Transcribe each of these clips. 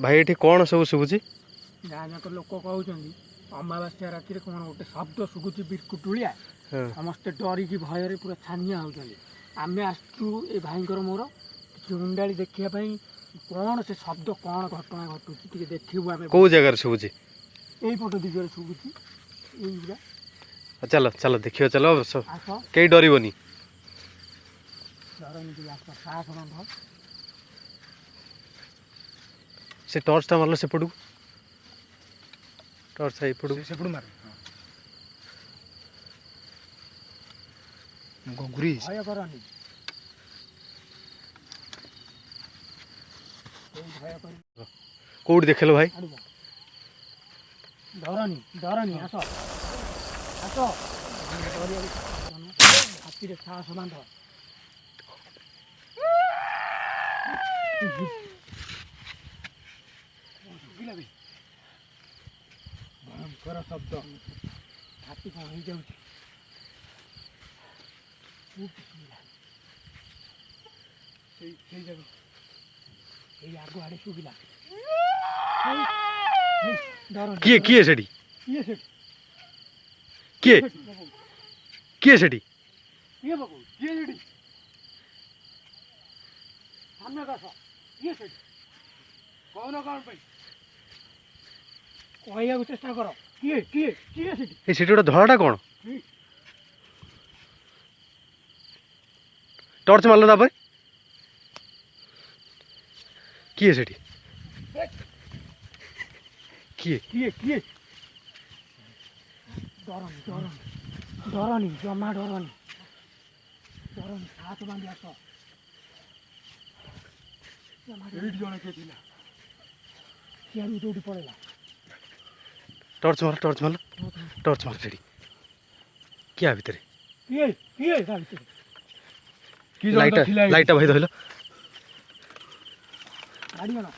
भाई ये कौन सब शुभुची गाँ जाक लोक कहते अमावास्या राति कौन गोटे शब्द शुभुची बिरकुटुलिया समस्ते डरिकी भयर पूरा छानिया होती आम आसचु ए भाई मोर कि मुंडाली देखापी कौन से शब्द कौन घटना घटुची देखू आम कौ जगार शुभुची यहीपट दिगरे शुभुची चलो चलो देखियो चलो कई डरबनी साहस बंध से टर्चटा मारल सेपटू टर्च एपटू सेपटू मार घुरी भय करनी कौट देखेल भाई डरनी डरनी आस आस हाथी साहस बांध भयंकर शब्द हाथी कौन हो जाऊँ आग आड़े शुभिला किए किए सेठी किए किए सेठी किए बाबू किए सेठी सामने दास किए सेठी कौन कौन पे कहू चेष्टा कर किए किए किए सेठी सेठी गोटे धड़ाटा कौन टर्च मारल तापर किए सेठी किए किए किए डरनी डरनी डरनी जमा डरनी डरनी हाथ बांधि आस जन किए सियारू दौड़ी पड़ेगा टर्च मार सेठी क्या भितर किए किए ता भितर लाइट भाई धरल गाड़ी गला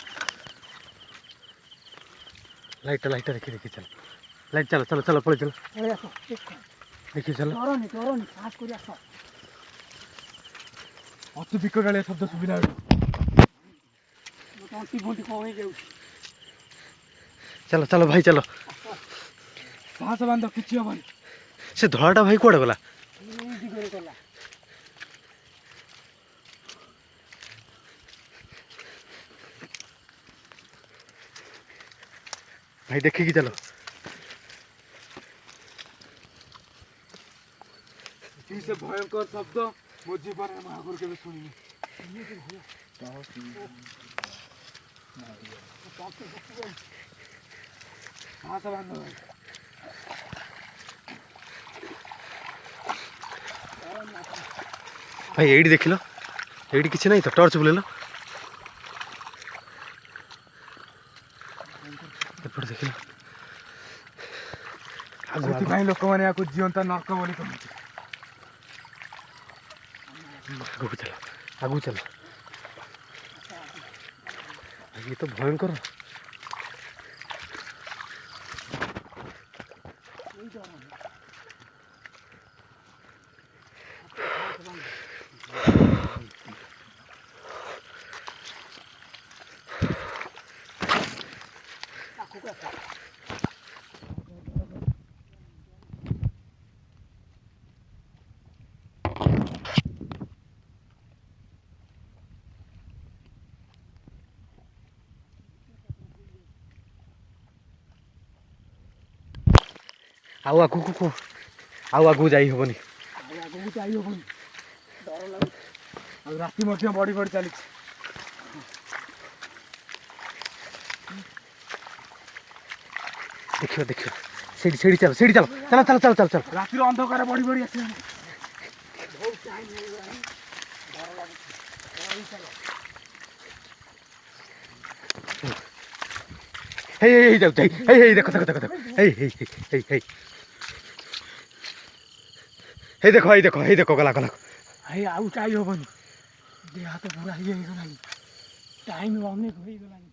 लाइट देखी देखी चल लाइट चलो चलो चलो पड़े चलो पड़े आस देखी चलो डरनी डरनी साहस कर आस अति विकटालिया शब्द सुविधा तंटी फंटी कौन हो चलो चलो भाई चलो साहस बांध किसी हेनी से धड़ाटा भाई कौड़े गला दिगरे गला भाई देखिए चलो से भयंकर शब्द मो जीवन में आगुर के शुणी हाथ बांध भाई एडी देख लो एडी किसी नहीं तो टर्च बुलेल एपट देख लो लोक मैंने जीवंत नर्क बोली कहते आगू चलो आगू चलो ये तो भयंकर आउ आगू जाई हेनी आगू जाई हेनी डर लगे राति बढ़ी बढ़ी चली देखियो देखियो सीढ़ी सीढ़ी चलो सीढ़ी चलो चलो चलो चलो चलो चलो राति अंधकार बढ़ी बढ़ी आस हे जाऊ हे देखो देखो देखो हे देखो गला गला हे आउ चाहिए हेनी देह हाथ पूरा ये टाइम अनेक हो गलानी।